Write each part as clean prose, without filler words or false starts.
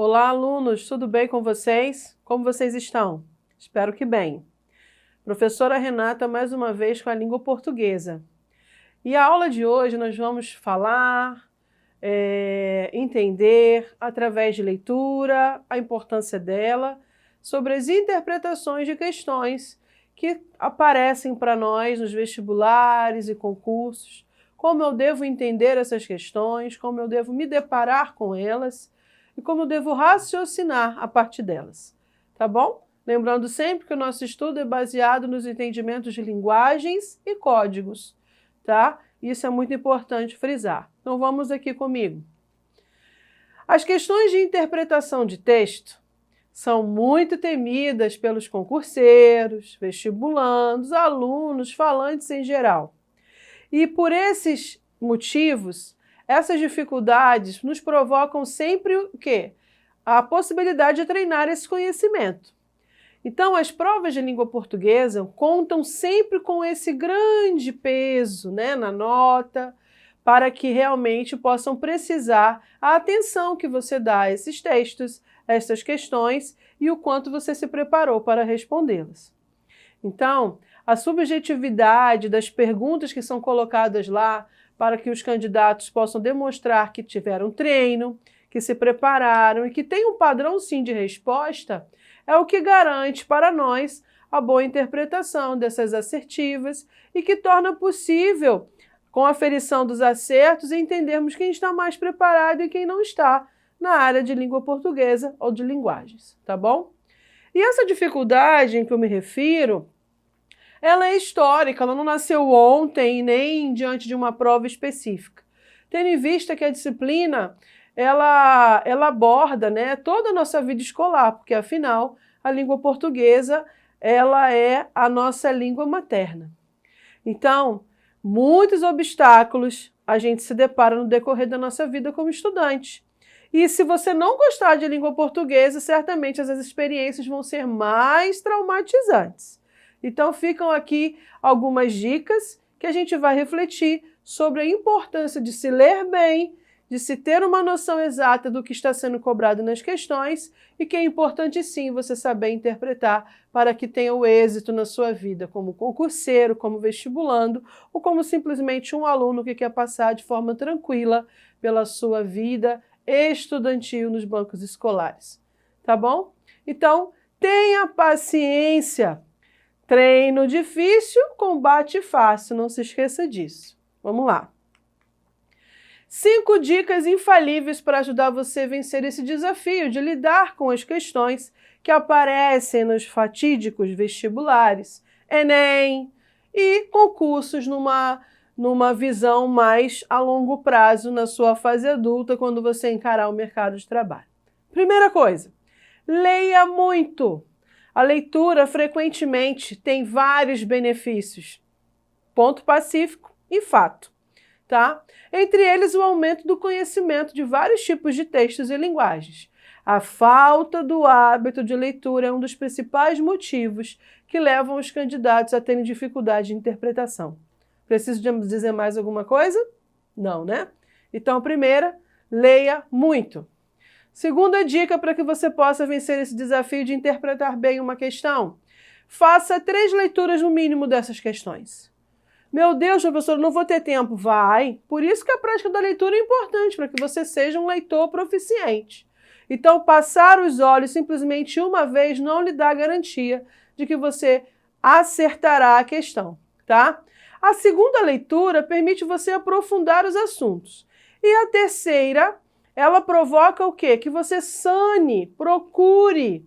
Olá, alunos, tudo bem com vocês? Como vocês estão? Espero que bem. Professora Renata, mais uma vez com a língua portuguesa. E a aula de hoje nós vamos falar, entender, através de leitura, a importância dela, sobre as interpretações de questões que aparecem para nós nos vestibulares e concursos, como eu devo entender essas questões, como eu devo me deparar com elas e como eu devo raciocinar a partir delas, tá bom? Lembrando sempre que o nosso estudo é baseado nos entendimentos de linguagens e códigos, tá? Isso é muito importante frisar. Então vamos aqui comigo. As questões de interpretação de texto são muito temidas pelos concurseiros, vestibulandos, alunos, falantes em geral. E por esses motivos, essas dificuldades nos provocam sempre o quê? A possibilidade de treinar esse conhecimento. Então, as provas de língua portuguesa contam sempre com esse grande peso, né, na nota, para que realmente possam precisar a atenção que você dá a esses textos, a essas questões e o quanto você se preparou para respondê-las. Então, a subjetividade das perguntas que são colocadas lá para que os candidatos possam demonstrar que tiveram treino, que se prepararam e que tem um padrão sim de resposta, é o que garante para nós a boa interpretação dessas assertivas e que torna possível, com a aferição dos acertos, entendermos quem está mais preparado e quem não está na área de língua portuguesa ou de linguagens, tá bom? E essa dificuldade em que eu me refiro, ela é histórica, ela não nasceu ontem nem diante de uma prova específica. Tendo em vista que a disciplina, ela aborda, né, toda a nossa vida escolar, porque afinal a língua portuguesa, ela é a nossa língua materna. Então, muitos obstáculos a gente se depara no decorrer da nossa vida como estudante. E se você não gostar de língua portuguesa, certamente as experiências vão ser mais traumatizantes. Então ficam aqui algumas dicas que a gente vai refletir sobre a importância de se ler bem, de se ter uma noção exata do que está sendo cobrado nas questões e que é importante sim você saber interpretar para que tenha o êxito na sua vida como concurseiro, como vestibulando ou como simplesmente um aluno que quer passar de forma tranquila pela sua vida estudantil nos bancos escolares, tá bom? Então, tenha paciência. Treino difícil, combate fácil, não se esqueça disso. Vamos lá. 5 dicas infalíveis para ajudar você a vencer esse desafio de lidar com as questões que aparecem nos fatídicos vestibulares, Enem e concursos numa visão mais a longo prazo na sua fase adulta, quando você encarar o mercado de trabalho. Primeira coisa, leia muito. A leitura, frequentemente, tem vários benefícios. Ponto pacífico e fato, tá? Entre eles, o aumento do conhecimento de vários tipos de textos e linguagens. A falta do hábito de leitura é um dos principais motivos que levam os candidatos a terem dificuldade de interpretação. Preciso dizer mais alguma coisa? Não, né? Então, a primeira, leia muito. Segunda dica para que você possa vencer esse desafio de interpretar bem uma questão. Faça 3 leituras no mínimo dessas questões. Meu Deus, professor, não vou ter tempo. Vai. Por isso que a prática da leitura é importante, para que você seja um leitor proficiente. Então, passar os olhos simplesmente uma vez não lhe dá garantia de que você acertará a questão, tá? A segunda leitura permite você aprofundar os assuntos. E a terceira, ela provoca o quê? Que você sane, procure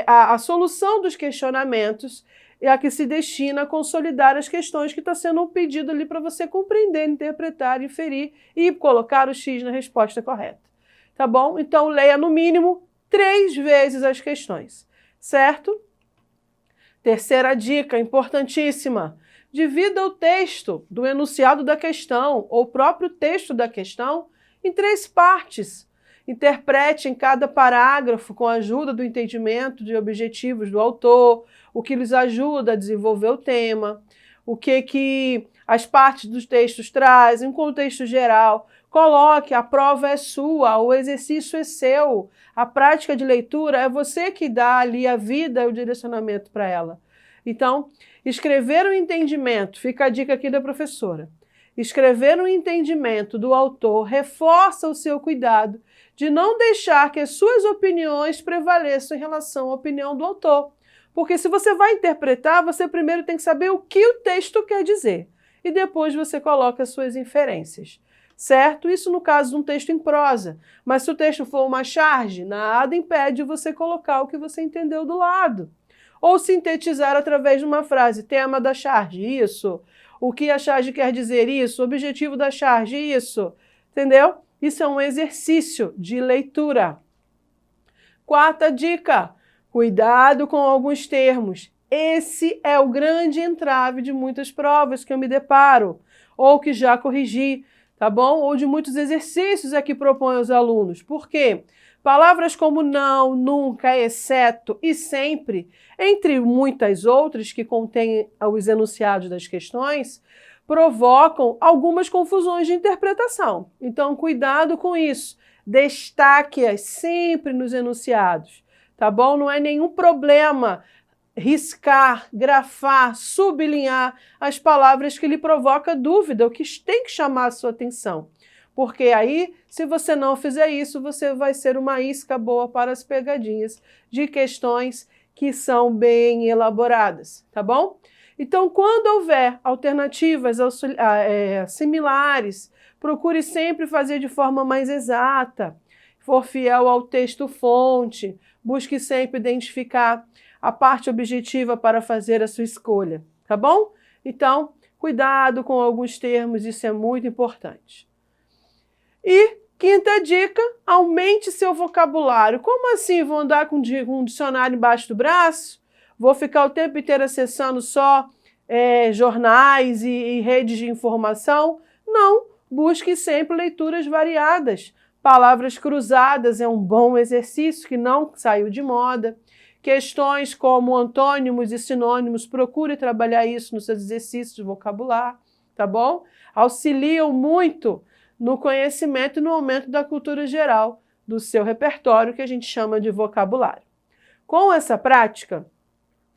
a solução dos questionamentos a que se destina a consolidar as questões que está sendo um pedido ali para você compreender, interpretar, inferir e colocar o X na resposta correta. Tá bom? Então, leia no mínimo 3 vezes as questões, certo? Terceira dica, importantíssima. Divida o texto do enunciado da questão ou o próprio texto da questão em 3 partes. Interprete em cada parágrafo com a ajuda do entendimento de objetivos do autor, o que lhes ajuda a desenvolver o tema, o que as partes dos textos trazem, um contexto geral. Coloque, a prova é sua, o exercício é seu, a prática de leitura é você que dá ali a vida e o direcionamento para ela. Então, escrever um entendimento, fica a dica aqui da professora, escrever um entendimento do autor reforça o seu cuidado de não deixar que as suas opiniões prevaleçam em relação à opinião do autor. Porque se você vai interpretar, você primeiro tem que saber o que o texto quer dizer e depois você coloca as suas inferências. Certo? Isso no caso de um texto em prosa. Mas se o texto for uma charge, nada impede você colocar o que você entendeu do lado. Ou sintetizar através de uma frase, tema da charge, isso. O que a charge quer dizer, isso. O objetivo da charge, isso. Entendeu? Isso é um exercício de leitura. Quarta dica, cuidado com alguns termos. Esse é o grande entrave de muitas provas que eu me deparo, ou que já corrigi. Tá bom? Ou de muitos exercícios que propõe aos alunos. Por quê? Palavras como não, nunca, exceto e sempre, entre muitas outras que contêm os enunciados das questões, provocam algumas confusões de interpretação. Então, cuidado com isso. Destaque-as sempre nos enunciados. Tá bom? Não é nenhum problema riscar, grafar, sublinhar as palavras que lhe provoca dúvida, o que tem que chamar a sua atenção. Porque aí, se você não fizer isso, você vai ser uma isca boa para as pegadinhas de questões que são bem elaboradas, tá bom? Então, quando houver alternativas similares, procure sempre fazer de forma mais exata, for fiel ao texto-fonte, busque sempre identificar a parte objetiva para fazer a sua escolha, tá bom? Então, cuidado com alguns termos, isso é muito importante. E quinta dica, aumente seu vocabulário. Como assim? Vou andar com um dicionário embaixo do braço? Vou ficar o tempo inteiro acessando só jornais e redes de informação? Não, busque sempre leituras variadas. Palavras cruzadas é um bom exercício que não saiu de moda. Questões como antônimos e sinônimos, procure trabalhar isso nos seus exercícios de vocabulário, tá bom? Auxiliam muito no conhecimento e no aumento da cultura geral do seu repertório, que a gente chama de vocabulário. Com essa prática,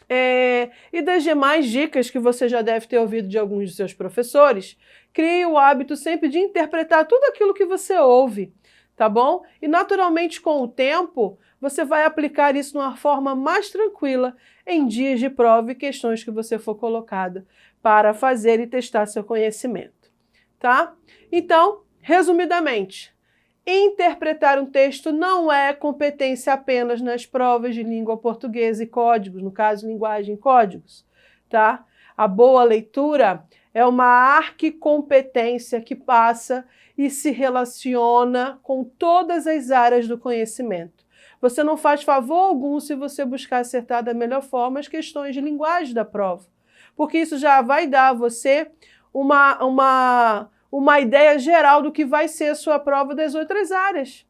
e das demais dicas que você já deve ter ouvido de alguns de seus professores, crie o hábito sempre de interpretar tudo aquilo que você ouve, tá bom? E naturalmente com o tempo, você vai aplicar isso de uma forma mais tranquila em dias de prova e questões que você for colocada para fazer e testar seu conhecimento, tá? Então, resumidamente, interpretar um texto não é competência apenas nas provas de língua portuguesa e códigos, no caso, linguagem e códigos, tá? A boa leitura é uma arquicompetência que passa e se relaciona com todas as áreas do conhecimento. Você não faz favor algum se você buscar acertar da melhor forma as questões de linguagem da prova, porque isso já vai dar a você uma ideia geral do que vai ser a sua prova das outras áreas.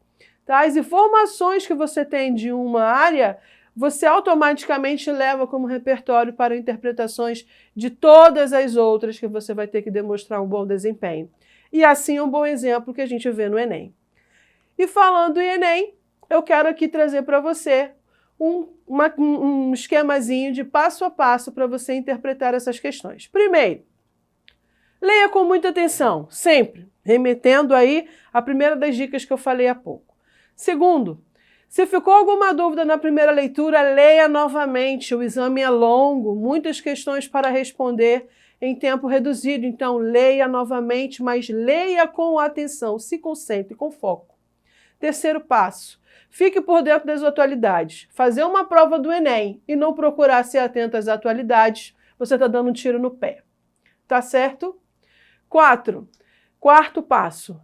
Tá? As informações que você tem de uma área, você automaticamente leva como repertório para interpretações de todas as outras que você vai ter que demonstrar um bom desempenho. E assim um bom exemplo que a gente vê no Enem. E falando em Enem, eu quero aqui trazer para você um esquemazinho de passo a passo para você interpretar essas questões. Primeiro, leia com muita atenção, sempre, remetendo aí a primeira das dicas que eu falei há pouco. Segundo, se ficou alguma dúvida na primeira leitura, leia novamente, o exame é longo, muitas questões para responder em tempo reduzido, então leia novamente, mas leia com atenção, se concentre com foco. Terceiro passo, fique por dentro das atualidades. Fazer uma prova do Enem e não procurar ser atento às atualidades, você está dando um tiro no pé. Tá certo? Quarto passo.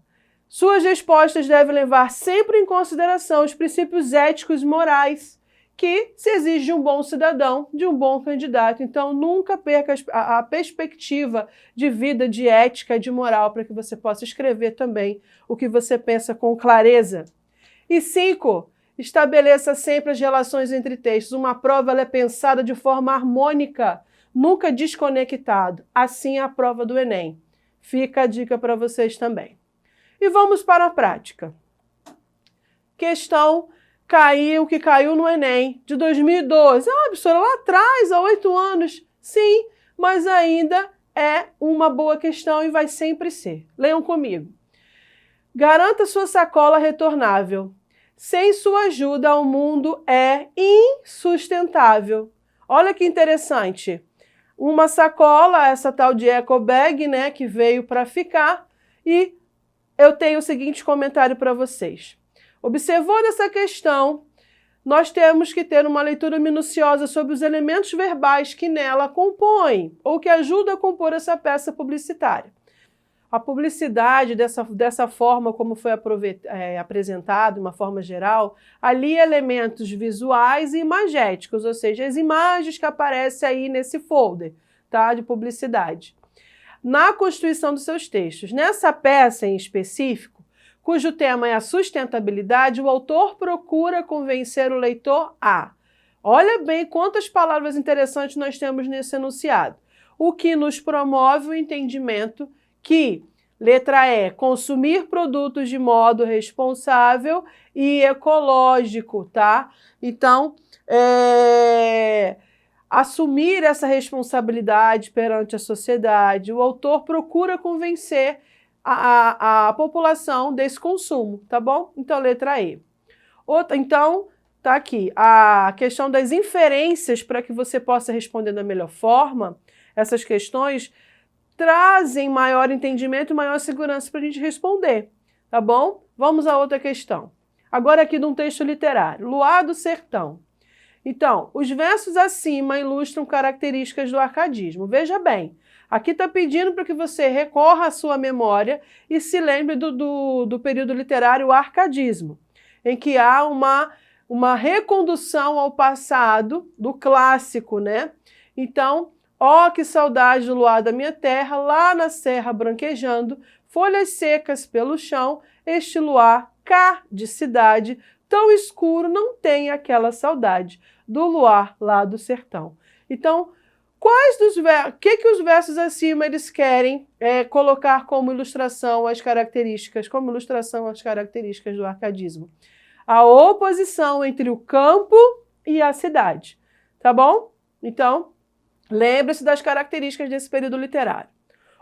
Suas respostas devem levar sempre em consideração os princípios éticos e morais que se exige de um bom cidadão, de um bom candidato. Então, nunca perca a perspectiva de vida, de ética e de moral para que você possa escrever também o que você pensa com clareza. E 5, estabeleça sempre as relações entre textos. Uma prova ela é pensada de forma harmônica. nunca desconectado. Assim é a prova do Enem. Fica a dica para vocês também. E vamos para a prática. Questão que caiu no Enem de 2012. Ah, professora, lá atrás, há 8 anos. Sim, mas ainda é uma boa questão e vai sempre ser. Leiam comigo. Garanta sua sacola retornável. Sem sua ajuda, o mundo é insustentável. Olha que interessante. Uma sacola, essa tal de eco bag, né, que veio para ficar, e eu tenho o seguinte comentário para vocês. Observando essa questão, nós temos que ter uma leitura minuciosa sobre os elementos verbais que nela compõem, ou que ajudam a compor essa peça publicitária. A publicidade, dessa forma como foi apresentado, de uma forma geral, alia elementos visuais e imagéticos, ou seja, as imagens que aparecem aí nesse folder, tá, de publicidade, na constituição dos seus textos. Nessa peça em específico, cujo tema é a sustentabilidade, o autor procura convencer o leitor a... Olha bem quantas palavras interessantes nós temos nesse enunciado. O que nos promove o entendimento que, letra E, consumir produtos de modo responsável e ecológico, tá? Então, assumir essa responsabilidade perante a sociedade, o autor procura convencer a população desse consumo, tá bom? Então, letra E. Então, tá aqui, a questão das inferências para que você possa responder da melhor forma, essas questões trazem maior entendimento e maior segurança para a gente responder, tá bom? Vamos a outra questão. Agora aqui de um texto literário, Luar do Sertão. Então, os versos acima ilustram características do arcadismo. Veja bem, aqui está pedindo para que você recorra à sua memória e se lembre do período literário arcadismo, em que há uma recondução ao passado do clássico, né? Então, ó, que saudade do luar da minha terra, lá na serra branquejando, folhas secas pelo chão, este luar cá de cidade, tão escuro não tem aquela saudade do luar lá do sertão. Então, o que os versos acima eles querem colocar como ilustração as características do arcadismo? A oposição entre o campo e a cidade, tá bom? Então, lembre-se das características desse período literário.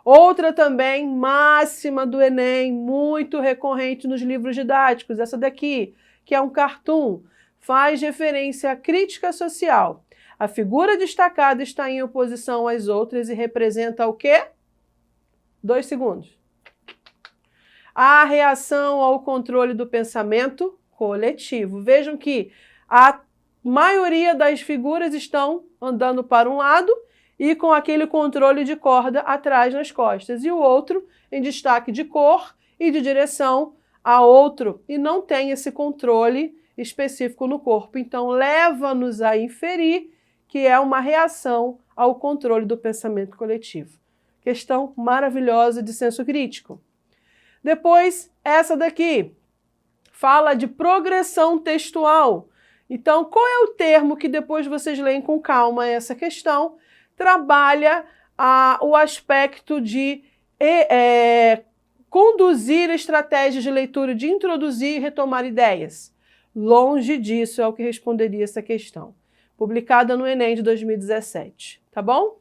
Outra também, máxima do Enem, muito recorrente nos livros didáticos, essa daqui, que é um cartoon, faz referência à crítica social. A figura destacada está em oposição às outras e representa o quê? 2 segundos. A reação ao controle do pensamento coletivo. Vejam que a maioria das figuras estão andando para um lado e com aquele controle de corda atrás nas costas, e o outro em destaque de cor e de direção a outro, e não tem esse controle específico no corpo. Então, leva-nos a inferir que é uma reação ao controle do pensamento coletivo. Questão maravilhosa de senso crítico. Depois, essa daqui fala de progressão textual. Então, qual é o termo que depois vocês leem com calma essa questão? Trabalha o aspecto de conduzir estratégias de leitura, de introduzir e retomar ideias. Longe disso é o que responderia essa questão. Publicada no Enem de 2017, tá bom?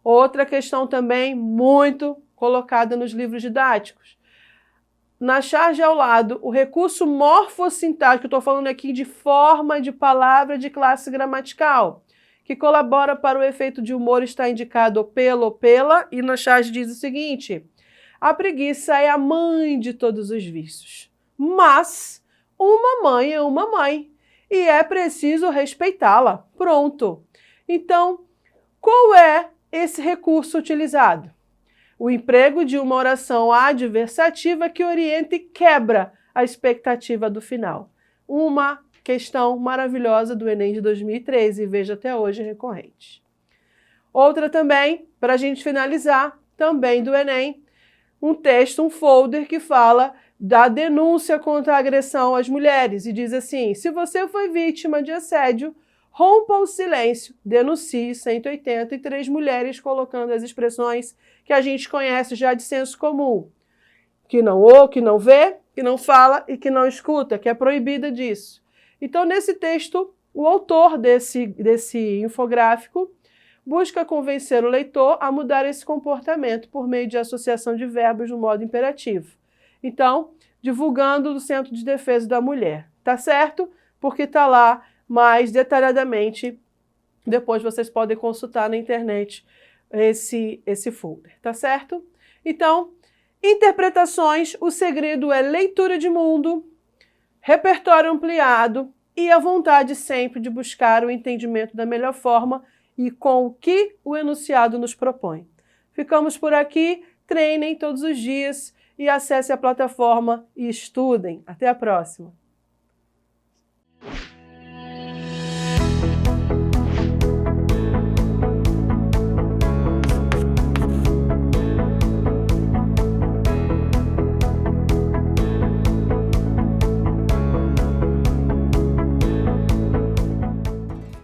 Outra questão também muito colocada nos livros didáticos. Na charge ao lado, o recurso morfossintático, estou falando aqui de forma de palavra de classe gramatical, que colabora para o efeito de humor, está indicado pelo ou pela, e na charge diz o seguinte: a preguiça é a mãe de todos os vícios, mas uma mãe é uma mãe e é preciso respeitá-la. Pronto. Então, qual é esse recurso utilizado? O emprego de uma oração adversativa que orienta e quebra a expectativa do final. Uma questão maravilhosa do Enem de 2013, e veja até hoje recorrente. Outra também, para a gente finalizar, também do Enem, um texto, um folder que fala da denúncia contra a agressão às mulheres e diz assim: se você foi vítima de assédio, Rompa o silêncio, denuncie 183 mulheres colocando as expressões que a gente conhece já de senso comum. Que não ouve, que não vê, que não fala e que não escuta, que é proibida disso. Então, nesse texto, o autor desse infográfico busca convencer o leitor a mudar esse comportamento por meio de associação de verbos no modo imperativo. Então, divulgando do Centro de Defesa da Mulher. Tá certo? Porque tá lá mais detalhadamente. Depois vocês podem consultar na internet esse folder. Tá certo? Então, interpretações, o segredo é leitura de mundo, repertório ampliado e a vontade sempre de buscar o entendimento da melhor forma e com o que o enunciado nos propõe. Ficamos por aqui, treinem todos os dias e acessem a plataforma e estudem. Até a próxima!